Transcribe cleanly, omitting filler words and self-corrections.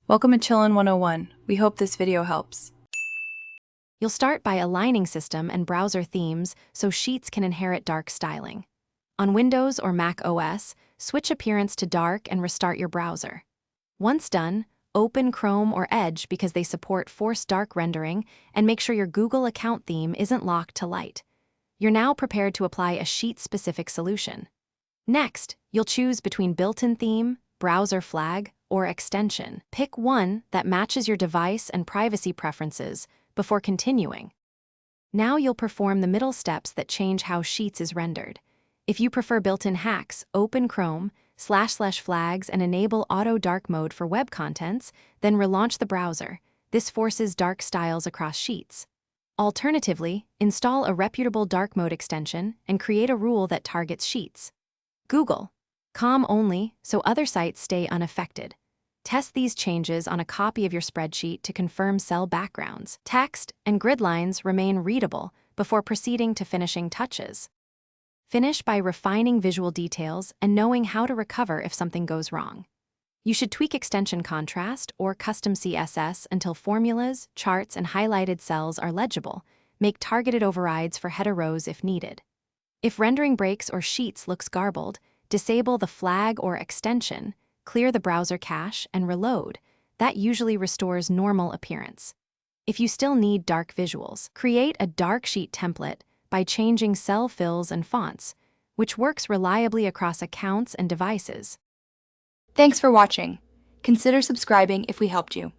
Welcome to Chillin' 101. We hope this video helps. You'll start by aligning system and browser themes so Sheets can inherit dark styling. On Windows or Mac OS, switch appearance to dark and restart your browser. Once done, open Chrome or Edge because they support forced dark rendering, and make sure your Google account theme isn't locked to light. You're now prepared to apply a Sheet-specific solution. Next, you'll choose between built-in theme, browser flag, or extension. Pick one that matches your device and privacy preferences before continuing. Now you'll perform the middle steps that change how Sheets is rendered. If you prefer built-in hacks, open Chrome, //flags and enable auto dark mode for web contents, then relaunch the browser. This forces dark styles across Sheets. Alternatively, install a reputable dark mode extension and create a rule that targets Sheets. Google. COM only, so other sites stay unaffected. Test these changes on a copy of your spreadsheet to confirm cell backgrounds. Text and grid lines remain readable before proceeding to finishing touches. Finish by refining visual details and knowing how to recover if something goes wrong. You should tweak extension contrast or custom CSS until formulas, charts, and highlighted cells are legible. Make targeted overrides for header rows if needed. If rendering breaks or Sheets looks garbled, disable the flag or extension, clear the browser cache, and reload. That usually restores normal appearance. If you still need dark visuals, create a dark sheet template by changing cell fills and fonts, which works reliably across accounts and devices. Thanks for watching. Consider subscribing if we helped you.